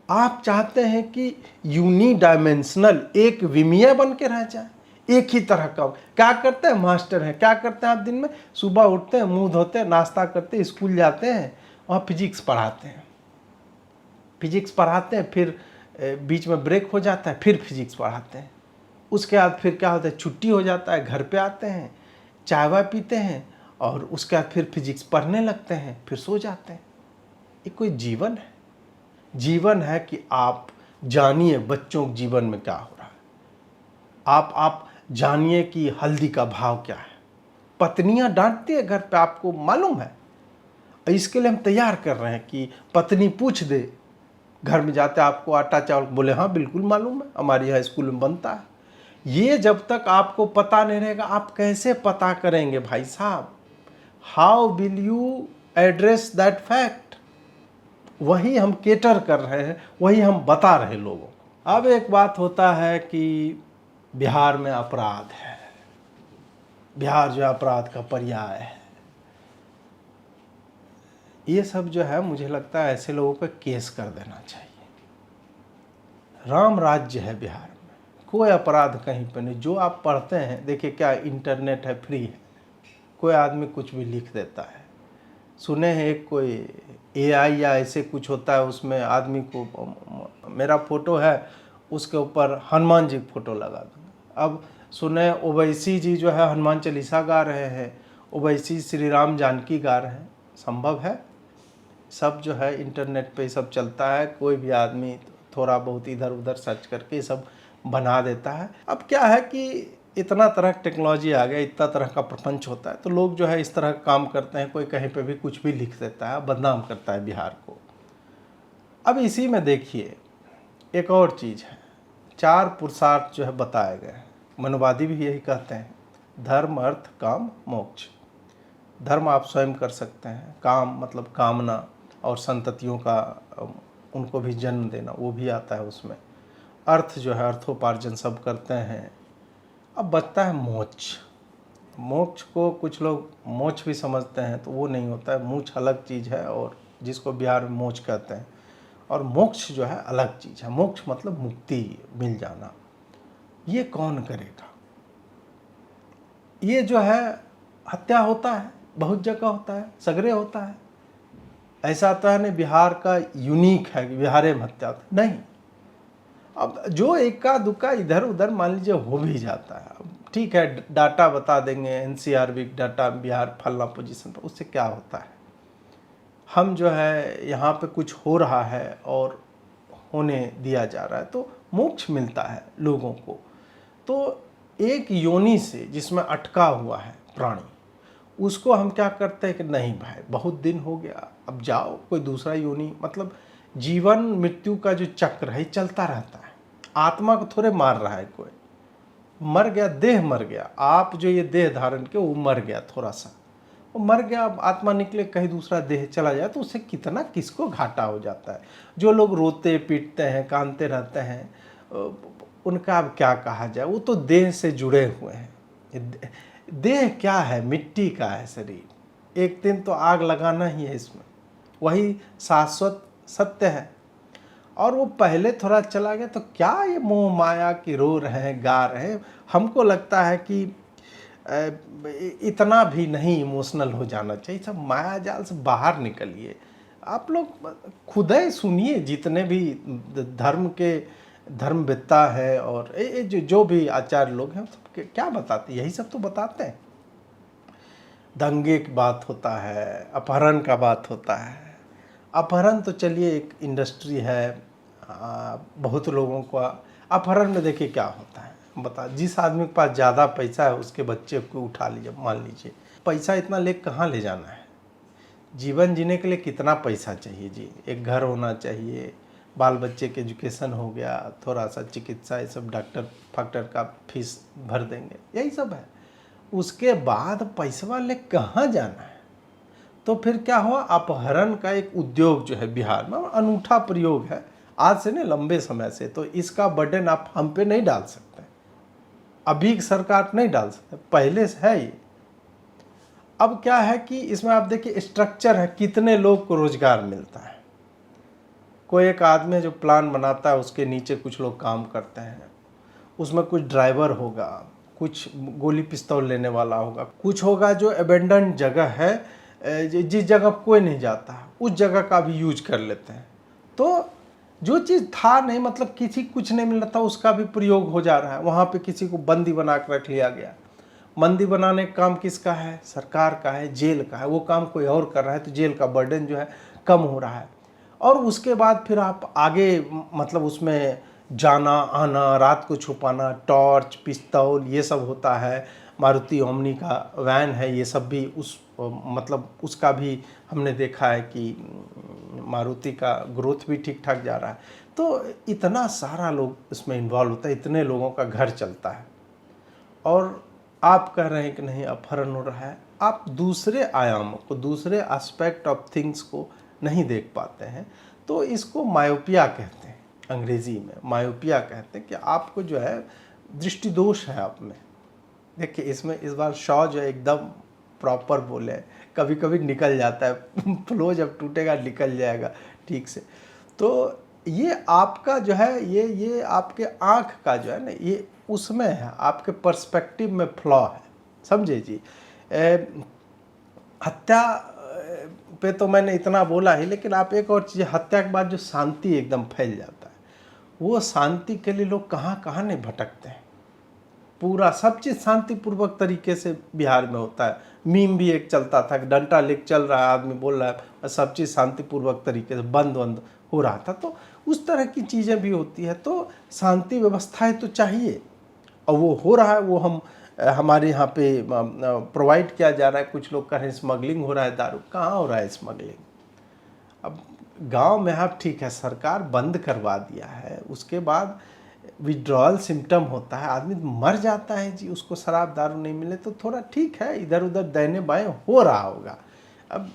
S2: आप चाहते हैं कि यूनिडायमेंशनल, एक विमीय बन के रह जाए, एक ही तरह का। क्या करते हैं मास्टर हैं, क्या करते हैं आप दिन में? सुबह उठते हैं, मुंह धोते हैं, नाश्ता करते हैं, स्कूल जाते हैं, वहाँ फिजिक्स पढ़ाते हैं, फिर बीच में ब्रेक हो जाता है, फिर फिजिक्स पढ़ाते हैं। उसके बाद फिर क्या होता है, छुट्टी हो जाता है, घर पे आते हैं, चाय वाय पीते हैं और उसके बाद फिर फिजिक्स पढ़ने लगते हैं, फिर सो जाते हैं। ये कोई जीवन है? जीवन है कि आप जानिए बच्चों के जीवन में क्या हो रहा है। आप जानिए कि हल्दी का भाव क्या है। पत्नियां डांटती है घर पे, आपको मालूम है? इसके लिए हम तैयार कर रहे हैं कि पत्नी पूछ दे, घर में जाते आपको आटा चावल, बोले हाँ बिल्कुल मालूम है, हमारे यहाँ स्कूल में बनता है। ये जब तक आपको पता नहीं रहेगा, आप कैसे पता करेंगे भाई साहब? How will you address that fact? वही हम केटर कर रहे हैं, वही हम बता रहे लोगों को। अब एक बात होता है कि बिहार में अपराध है, बिहार जो अपराध का पर्याय है, ये सब जो है मुझे लगता है ऐसे लोगों पे केस कर देना चाहिए। राम राज्य है बिहार में, कोई अपराध कहीं पे नहीं। जो आप पढ़ते हैं, देखिए क्या इंटरनेट है, फ्री है, कोई आदमी कुछ भी लिख देता है। सुने हैं एक कोई AI या ऐसे कुछ होता है, उसमें आदमी को, मेरा फोटो है, उसके ऊपर हनुमान जी की फोटो लगा दूँगा। अब सुने ओवैसी जी जो है हनुमान चालीसा गा रहे हैं, ओवैसी श्री राम जानकी गा रहे हैं, संभव है? सब जो है इंटरनेट पे सब चलता है, कोई भी आदमी थोड़ा बहुत इधर उधर सर्च करके सब बना देता है। अब क्या है कि इतना तरह की टेक्नोलॉजी आ गया, इतना तरह का प्रपंच होता है, तो लोग जो है इस तरह का काम करते हैं। कोई कहीं पे भी कुछ भी लिख देता है, बदनाम करता है बिहार को। अब इसी में देखिए एक और चीज़ है, 4 पुरुषार्थ जो है बताए गए हैं, मनोवादी भी यही कहते हैं, धर्म अर्थ काम मोक्ष। धर्म आप स्वयं कर सकते हैं, काम मतलब कामना और संततियों का, उनको भी जन्म देना, वो भी आता है उसमें। अर्थ जो है अर्थोपार्जन सब करते हैं। अब बचता है मोक्ष। मोक्ष को कुछ लोग मोक्ष भी समझते हैं, तो वो नहीं होता है। मोक्ष अलग चीज़ है, और जिसको बिहार में मोक्ष कहते हैं, और मोक्ष जो है अलग चीज़ है। मोक्ष मतलब मुक्ति मिल जाना। ये कौन करेगा? ये जो है हत्या होता है, बहुत जगह होता है, सगरे होता है। ऐसा तो है नहीं बिहार का यूनिक है कि बिहार में हत्या होता नहीं। अब जो इक्का दुक्का इधर उधर मान लीजिए हो भी जाता है, अब ठीक है, डाटा बता देंगे, NCRB डाटा बिहार फलना पोजीशन पर, उससे क्या होता है? हम जो है यहाँ पे कुछ हो रहा है और होने दिया जा रहा है, तो मोक्ष मिलता है लोगों को। तो एक योनि से जिसमें अटका हुआ है प्राणी, उसको हम क्या करते हैं कि नहीं भाई बहुत दिन हो गया, अब जाओ कोई दूसरा योनि, मतलब जीवन मृत्यु का जो चक्र है चलता रहता है। आत्मा को थोड़े मार रहा है कोई, मर गया, देह मर गया, आप जो ये देह धारण के वो मर गया, थोड़ा सा वो मर गया, अब आत्मा निकले कहीं दूसरा देह चला जाए तो उससे कितना किसको घाटा हो जाता है। जो लोग रोते पीटते हैं कांदते रहते हैं उनका अब क्या कहा जाए, वो तो देह से जुड़े हुए हैं। देह क्या है, मिट्टी का है शरीर, एक दिन तो आग लगाना ही है इसमें, वही शाश्वत सत्य है। और वो पहले थोड़ा चला गया तो क्या ये मोह माया की रो रहे हैं गा रहे हैं। हमको लगता है कि इतना भी नहीं इमोशनल हो जाना चाहिए, सब माया जाल से बाहर निकलिए। आप लोग खुद ही सुनिए, जितने भी धर्मवेत्ता है और जो भी आचार्य लोग हैं सब क्या बताते, यही सब तो बताते हैं। दंगे की बात होता है, अपहरण का बात होता है। अपहरण तो चलिए एक इंडस्ट्री है, बहुत लोगों का अपहरण में देखिए क्या होता है, बता, जिस आदमी के पास ज़्यादा पैसा है उसके बच्चे को उठा लीजिए, मान लीजिए पैसा इतना ले कहाँ ले जाना है, जीवन जीने के लिए कितना पैसा चाहिए जी, एक घर होना चाहिए, बाल बच्चे के एजुकेशन हो गया, थोड़ा सा चिकित्सा, ये सब डॉक्टर फैक्टर का फीस भर देंगे, यही सब है। उसके बाद पैसा ले कहाँ जाना है। तो फिर क्या हुआ, अपहरण का एक उद्योग जो है बिहार में अनूठा प्रयोग है, आज से नहीं लंबे समय से। तो इसका बर्डन आप हम पे नहीं डाल सकते, अभी सरकार नहीं डाल सकते, पहले से है ये। अब क्या है कि इसमें आप देखिए स्ट्रक्चर है, कितने लोग को रोजगार मिलता है। कोई एक आदमी जो प्लान बनाता है उसके नीचे कुछ लोग काम करते हैं, उसमें कुछ ड्राइवर होगा, कुछ गोली पिस्तौल लेने वाला होगा, कुछ होगा जो एबेंडन जगह है जिस जगह कोई नहीं जाता उस जगह का भी यूज कर लेते हैं। तो जो चीज़ था नहीं, मतलब किसी कुछ नहीं मिल रहा था, उसका भी प्रयोग हो जा रहा है। वहाँ पे किसी को बंदी बना कर रख लिया गया, बंदी बनाने का काम किसका है, सरकार का है, जेल का है, वो काम कोई और कर रहा है, तो जेल का बर्डन जो है कम हो रहा है। और उसके बाद फिर आप आगे मतलब उसमें जाना आना, रात को छुपाना, टॉर्च पिस्तौल ये सब होता है। मारुति ओमनी का वैन है, ये सब भी उस मतलब उसका भी हमने देखा है कि मारुति का ग्रोथ भी ठीक ठाक जा रहा है। तो इतना सारा लोग इसमें इन्वॉल्व होता है, इतने लोगों का घर चलता है। और आप कह रहे हैं कि नहीं अपहरण हो रहा है, आप दूसरे आयामों को, दूसरे एस्पेक्ट ऑफ थिंग्स को नहीं देख पाते हैं। तो इसको मायोपिया कहते हैं, अंग्रेजी में मायोपिया कहते हैं कि आपको जो है दृष्टि दोष है आप में। देखिए इसमें इस बार शॉ जो है एकदम प्रॉपर बोले, कभी कभी निकल जाता है फ्लो जब टूटेगा निकल जाएगा ठीक से। तो ये आपका जो है ये आपके आँख का जो है ना, ये उसमें है, आपके पर्सपेक्टिव में फ्लॉ है, समझे जी। हत्या पे तो मैंने इतना बोला ही, लेकिन आप एक और चीज़, हत्या के बाद जो शांति एकदम फैल जाता है, वो शांति के लिए लोग कहाँ कहाँ नहीं भटकते हैं। पूरा सब चीज़ शांतिपूर्वक तरीके से बिहार में होता है। मीम भी एक चलता था, डंडा लेके चल रहा है, आदमी बोल रहा है, सब चीज़ शांतिपूर्वक तरीके से बंद हो रहा था। तो उस तरह की चीज़ें भी होती है। तो शांति व्यवस्थाएं तो चाहिए, और वो हो रहा है, वो हमारे यहाँ पे प्रोवाइड किया जा रहा है। कुछ लोग कह रहे हैं स्मगलिंग हो रहा है, दारू कहाँ हो रहा है स्मगलिंग। अब गांव में आप ठीक है, सरकार बंद करवा दिया है, उसके बाद विड्रॉल सिम्टम होता है, आदमी मर जाता है जी, उसको शराब दारू नहीं मिले तो थोड़ा ठीक है, इधर उधर दाहिने बाएं हो रहा होगा। अब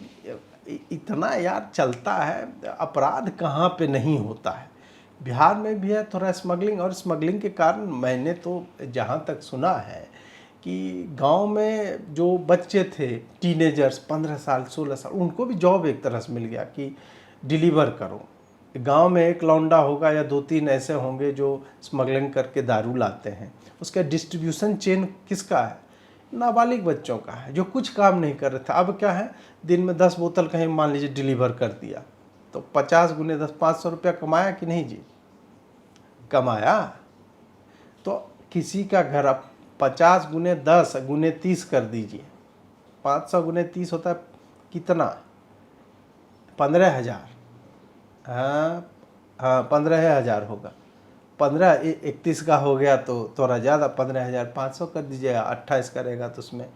S2: इतना यार चलता है, अपराध कहाँ पे नहीं होता है। बिहार में भी है थोड़ा स्मगलिंग, और स्मगलिंग के कारण मैंने तो जहाँ तक सुना है कि गांव में जो बच्चे थे टीनेजर्स 15 साल 16 साल, उनको भी जॉब एक तरह से मिल गया कि डिलीवर करो। गांव में एक लौंडा होगा या 2-3 ऐसे होंगे जो स्मगलिंग करके दारू लाते हैं, उसका डिस्ट्रीब्यूशन चेन किसका है, नाबालिग बच्चों का है, जो कुछ काम नहीं कर रहे थे। अब क्या है, दिन में 10 बोतल कहीं मान लीजिए डिलीवर कर दिया, तो 50 गुने 10 500 रुपया कमाया कि नहीं जी, कमाया। तो किसी का घर अब 50 गुने 10 गुने 30 कर दीजिए, 500 गुने 30 होता है कितना, 15,000। हाँ 15,000 होगा, 15-31 का हो गया तो थोड़ा ज़्यादा, 15,500 कर दीजिएगा, 28 करेगा तो उसमें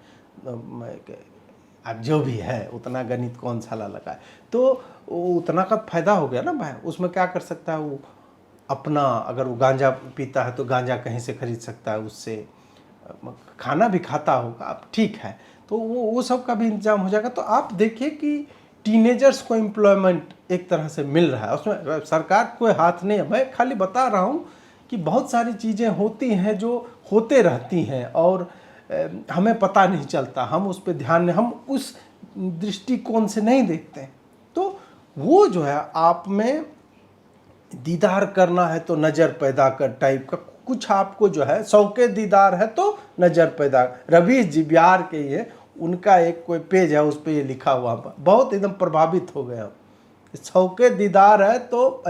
S2: अब जो भी है उतना गणित कौन साला लगा है, तो उतना का फायदा हो गया ना भाई। उसमें क्या कर सकता है वो, अपना अगर वो गांजा पीता है तो गांजा कहीं से खरीद सकता है, उससे खाना भी खाता होगा, अब ठीक है, तो वो सब का भी इंतजाम हो जाएगा। तो आप देखिए कि टीनेजर्स को एम्प्लॉयमेंट एक तरह से मिल रहा है, उसमें सरकार कोई हाथ नहीं है। मैं खाली बता रहा हूँ कि बहुत सारी चीज़ें होती हैं जो होते रहती हैं और हमें पता नहीं चलता, हम उस पर ध्यान नहीं, हम उस दृष्टिकोण से नहीं देखते। तो वो जो है आप में दीदार करना है तो नज़र पैदा कर टाइप का कुछ आपको जो है, शौके दीदार है तो नज़र पैदा। रवीश जी बिहार के ही है, उनका एक कोई पेज है उस पर ये लिखा हुआ, बहुत एकदम प्रभावित हो गया। शौके दीदार है तो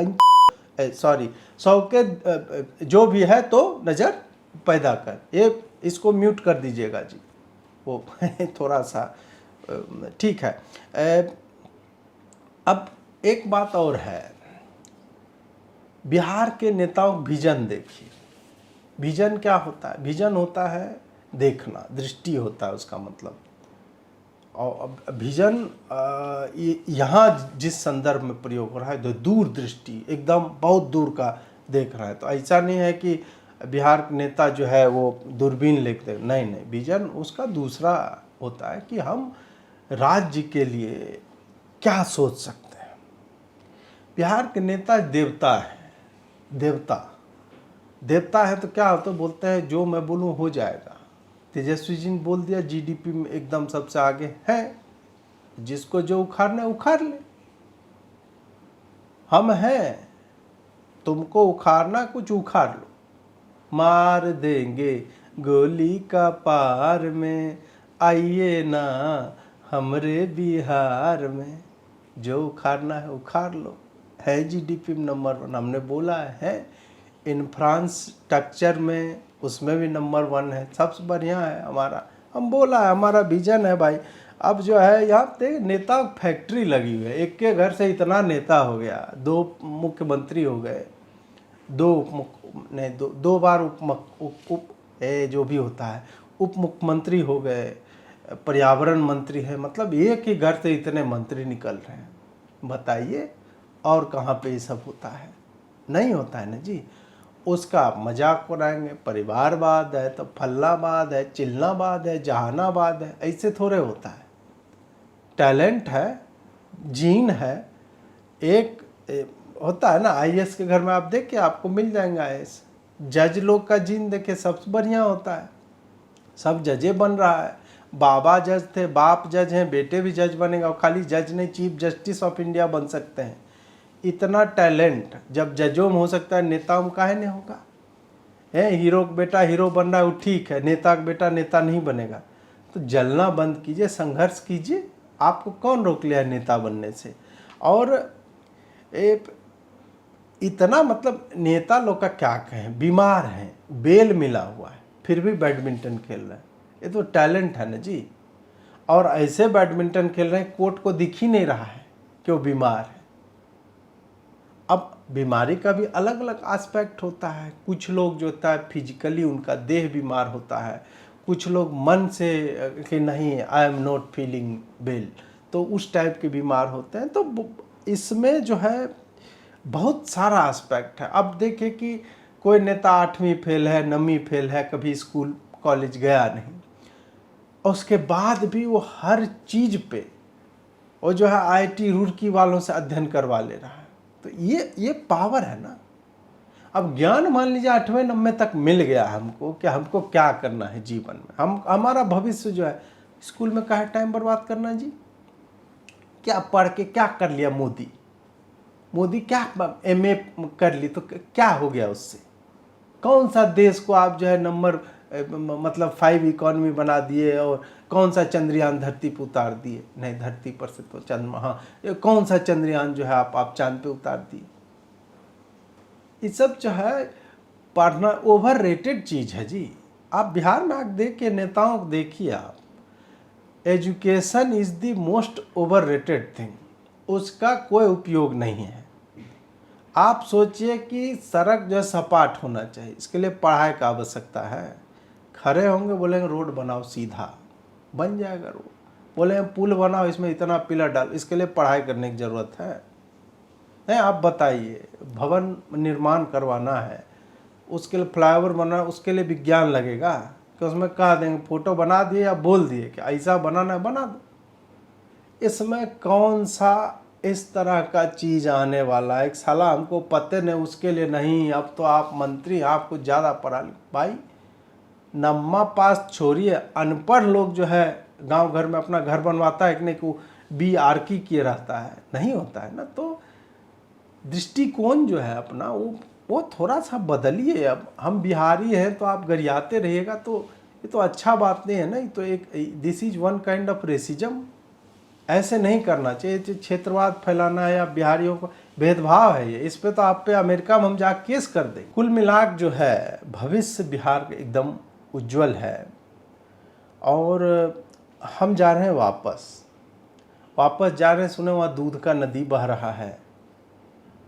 S2: सॉरी, शौके जो भी है तो नज़र पैदा कर, ये इसको म्यूट कर दीजिएगा जी, वो थोड़ा सा ठीक है। अब एक बात और है, बिहार के नेताओं का विजन देखिए। विजन क्या होता है? विजन होता है देखना, दृष्टि होता है उसका मतलब। और विजन यहाँ जिस संदर्भ में प्रयोग हो रहा है, तो दूर दृष्टि, एकदम बहुत दूर का देख रहा है। तो ऐसा नहीं है कि बिहार के नेता जो है वो दूरबीन लेते, नहीं नहीं, विजन उसका दूसरा होता है कि हम राज्य के लिए क्या सोच सकते हैं। बिहार के नेता देवता है, देवता है तो क्या होता है, बोलते हैं जो मैं बोलूँ हो जाएगा। तेजस्वी जी ने बोल दिया जीडीपी में एकदम सबसे आगे है, जिसको जो उखाड़ना है उखाड़ ले, हम हैं, तुमको उखाड़ना कुछ उखाड़ लो, मार देंगे गोली का पार में, आइए ना हमरे बिहार में, जो उखाड़ना है उखाड़ लो। है जीडीपी में नंबर 1, हमने बोला है। इंफ्रास्ट्रक्चर में उसमें भी नंबर 1 है, सबसे बढ़िया है हमारा, हम बोला है, हमारा विजन है भाई। अब जो है यहाँ पे नेता फैक्ट्री लगी हुई है, एक के घर से इतना नेता हो गया, 2 मुख्यमंत्री हो गए, 2 बार उप जो भी होता है उप मुख्यमंत्री हो गए, पर्यावरण मंत्री है, मतलब एक ही घर से इतने मंत्री निकल रहे हैं। बताइए और कहाँ पे ये सब होता है? नहीं होता है ना जी। उसका मजाक उड़ाएंगे, परिवारवाद है तो फल्लाबाद है, चिल्लाबाद है, जहानाबाद है, ऐसे थोड़े होता है। टैलेंट है, जीन है, एक होता है ना, आईएएस के घर में आप देखिए आपको मिल जाएंगे आईएएस। जज लोग का जीन देखिए सबसे बढ़िया होता है, सब जजे बन रहा है। बाबा जज थे, बाप जज हैं, बेटे भी जज बनेगा, और खाली जज नहीं, चीफ जस्टिस ऑफ इंडिया बन सकते हैं। इतना टैलेंट जब जजों में हो सकता है, नेताओं में काहे नहीं होगा? है हीरो का बेटा हीरो बन रहा है, वो ठीक है, नेता का बेटा नेता नहीं बनेगा। तो जलना बंद कीजिए, संघर्ष कीजिए, आपको कौन रोक लिया है नेता बनने से? और इतना मतलब नेता लोग का क्या कहें, बीमार हैं, बेल मिला हुआ है, फिर भी बैडमिंटन खेल रहे हैं, ये तो टैलेंट है ना जी। और ऐसे बैडमिंटन खेल रहे हैं कोर्ट को दिख ही नहीं रहा है कि वो बीमार है। अब बीमारी का भी अलग अलग एस्पेक्ट होता है। कुछ लोग जो होता है फिजिकली उनका देह बीमार होता है, कुछ लोग मन से कि नहीं I am not feeling well, तो उस टाइप के बीमार होते हैं। तो इसमें जो है बहुत सारा एस्पेक्ट है। अब देखिए कि कोई नेता 8वीं फेल है, 9वीं फेल है, कभी स्कूल कॉलेज गया नहीं, उसके बाद भी वो हर चीज़ पे वो जो है आईआईटी रुड़की वालों से अध्ययन करवा ले रहा है। तो ये पावर है ना। अब ज्ञान मान लीजिए 8वें 9वें तक मिल गया हमको कि हमको क्या करना है जीवन में, हमारा भविष्य जो है, स्कूल में काहे टाइम बर्बाद करना जी? क्या पढ़ के क्या कर लिया मोदी क्या एमए कर ली तो क्या हो गया उससे? कौन सा देश को आप जो है नंबर मतलब 5 इकोनॉमी बना दिए, और कौन सा चंद्रयान धरती पर उतार दिए? नहीं, धरती पर से तो चंद्रमा, हाँ, कौन सा चंद्रयान जो है आप चांद पे उतार दिए? ये सब जो है पढ़ना ओवर रेटेड चीज़ है जी। आप बिहार में आकर देखिए, नेताओं को देखिए आप, education is the most over rated thing, उसका कोई उपयोग नहीं है। आप सोचिए कि सड़क जो सपाट होना चाहिए, इसके लिए पढ़ाई का आवश्यकता है। खड़े होंगे बोलेंगे रोड बनाओ, सीधा बन जाएगा रोड, बोले पुल बनाओ, इसमें इतना पिलर डाल, इसके लिए पढ़ाई करने की ज़रूरत है? नहीं, आप बताइए, भवन निर्माण करवाना है, उसके लिए फ्लाईओवर बना, उसके लिए विज्ञान लगेगा कि उसमें कह देंगे, फोटो बना दिए या बोल दिए कि ऐसा बनाना है, बना दो। इसमें कौन सा इस तरह का चीज़ आने वाला है? एक साला हमको पते नहीं, उसके लिए नहीं, अब तो आप मंत्री, आपको ज़्यादा पढ़ा भाई, नम्मा पास छोड़िए, अनपढ़ लोग जो है गांव घर में अपना घर बनवाता है कि नहीं, को BRK किए रहता है, नहीं होता है ना। तो दृष्टिकोण जो है अपना वो थोड़ा सा बदलिए। अब हम बिहारी हैं तो आप गरियाते रहिएगा तो ये तो अच्छा बात नहीं है ना। ये तो एक this is one kind of racism. ऐसे नहीं करना चाहिए, क्षेत्रवाद फैलाना है या बिहारियों को भेदभाव है ये। इस पे तो आप पे अमेरिका में हम जाके केस कर दें। कुल मिलाकर जो है भविष्य बिहार का एकदम उज्जवल है। और हम जा रहे हैं वापस जा रहे हैं। सुने वहाँ दूध का नदी बह रहा है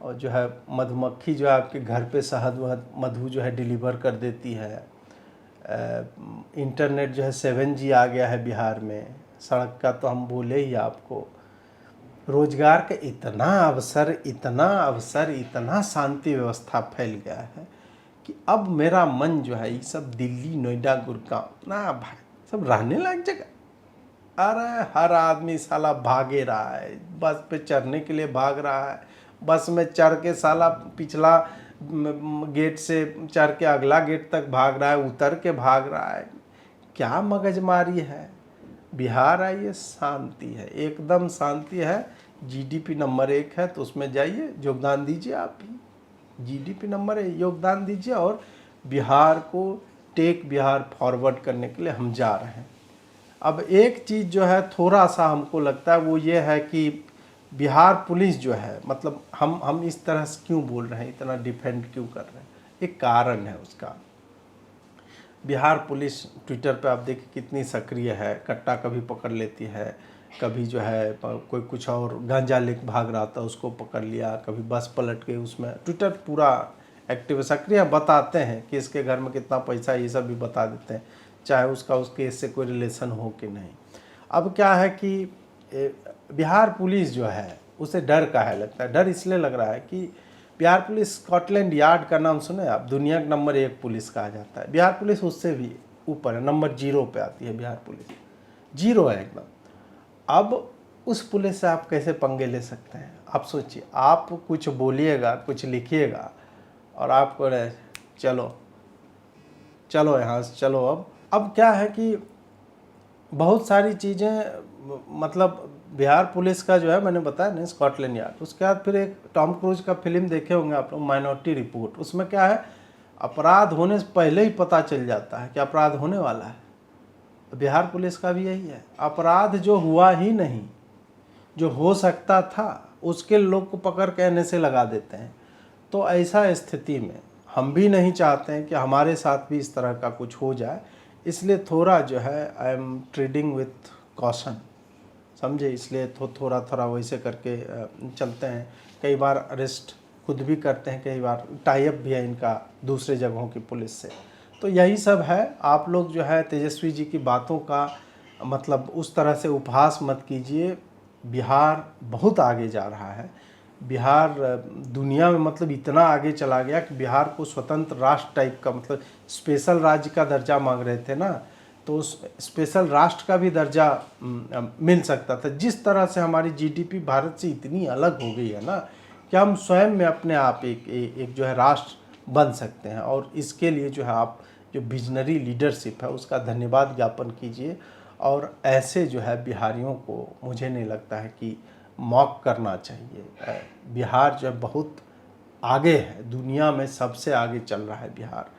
S2: और जो है मधुमक्खी जो है आपके घर पे शहद मधु जो है डिलीवर कर देती है। इंटरनेट जो है 7G आ गया है बिहार में। सड़क का तो हम बोले ही आपको। रोजगार का इतना अवसर, इतना शांति व्यवस्था फैल गया है कि अब मेरा मन जो है ये सब दिल्ली, नोएडा, गुड़गांव ना भाई सब रहने लायक जगह। अरे हर आदमी साला भागे रहा है, बस पे चढ़ने के लिए भाग रहा है। बस में चढ़ के साला पिछला गेट से चढ़ के अगला गेट तक भाग रहा है, उतर के भाग रहा है। क्या मगजमारी है। बिहार आइए, शांति है, एकदम शांति है। GDP नंबर 1 है तो उसमें जाइए, योगदान दीजिए। आप भी GDP नंबर 1 योगदान दीजिए। और बिहार को टेक बिहार फॉरवर्ड करने के लिए हम जा रहे हैं। अब एक चीज़ जो है थोड़ा सा हमको लगता है वो ये है कि बिहार पुलिस जो है, मतलब हम इस तरह से क्यों बोल रहे हैं, इतना डिफेंड क्यों कर रहे हैं, एक कारण है उसका। बिहार पुलिस ट्विटर पे आप देखिए कितनी सक्रिय है। कट्टा कभी पकड़ लेती है, कभी जो है कोई कुछ और गांजा लेके भाग रहा था उसको पकड़ लिया, कभी बस पलट गई, उसमें ट्विटर पूरा एक्टिव सक्रिय बताते हैं कि इसके घर में कितना पैसा है, ये सब भी बता देते हैं, चाहे उसका उस केस से कोई रिलेशन हो कि नहीं। अब क्या है कि बिहार पुलिस जो है उसे डर का है लगता है। डर इसलिए लग रहा है कि बिहार पुलिस, स्कॉटलैंड यार्ड का नाम सुने आप, दुनिया का नंबर 1 पुलिस कहा जाता है। बिहार पुलिस उससे भी ऊपर है, नंबर 0 पे आती है बिहार पुलिस, 0 है एकदम। अब उस पुलिस से आप कैसे पंगे ले सकते हैं? आप सोचिए, आप कुछ बोलिएगा, कुछ लिखिएगा और आपको चलो यहाँ से चलो। अब क्या है कि बहुत सारी चीज़ें, मतलब बिहार पुलिस का जो है मैंने बताया नहीं, स्कॉटलैंड यार्ड। उसके बाद फिर एक टॉम क्रूज का फिल्म देखे होंगे आप लोग, माइनॉरिटी रिपोर्ट। उसमें क्या है, अपराध होने से पहले ही पता चल जाता है कि अपराध होने वाला है। बिहार पुलिस का भी यही है, अपराध जो हुआ ही नहीं, जो हो सकता था उसके लोग को पकड़ के NSA लगा देते हैं। तो ऐसा स्थिति में हम भी नहीं चाहते हैं कि हमारे साथ भी इस तरह का कुछ हो जाए। इसलिए थोड़ा जो है I am trading with caution, समझे। इसलिए थोड़ा वैसे करके चलते हैं। कई बार अरेस्ट खुद भी करते हैं, कई बार टाई अप भी है इनका दूसरे जगहों की पुलिस से। तो यही सब है। आप लोग जो है तेजस्वी जी की बातों का मतलब उस तरह से उपहास मत कीजिए। बिहार बहुत आगे जा रहा है। बिहार दुनिया में मतलब इतना आगे चला गया कि बिहार को स्वतंत्र राष्ट्र टाइप का, मतलब स्पेशल राज्य का दर्जा मांग रहे थे ना, तो स्पेशल राष्ट्र का भी दर्जा मिल सकता था। जिस तरह से हमारी GDP भारत से इतनी अलग हो गई है ना कि हम स्वयं में अपने आप एक जो है राष्ट्र बन सकते हैं। और इसके लिए जो है आप जो विजनरी लीडरशिप है उसका धन्यवाद ज्ञापन कीजिए। और ऐसे जो है बिहारियों को मुझे नहीं लगता है कि मॉक करना चाहिए। बिहार जो है बहुत आगे है, दुनिया में सबसे आगे चल रहा है बिहार।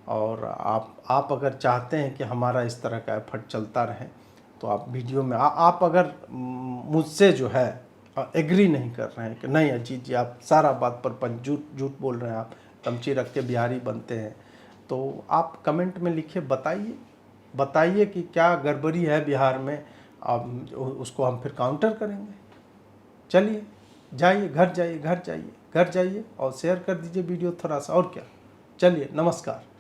S2: और आप अगर चाहते हैं कि हमारा इस तरह का एफर्ट चलता रहे तो आप वीडियो में आप अगर मुझसे जो है एग्री नहीं कर रहे हैं कि नहीं अजीत जी आप सारा बात पर झूठ बोल रहे हैं, आप तमची रख के बिहारी बनते हैं, तो आप कमेंट में लिखिए, बताइए कि क्या गड़बड़ी है बिहार में। उसको हम फिर काउंटर करेंगे। चलिए जाइए, घर जाइए और शेयर कर दीजिए वीडियो थोड़ा सा, और क्या। चलिए, नमस्कार।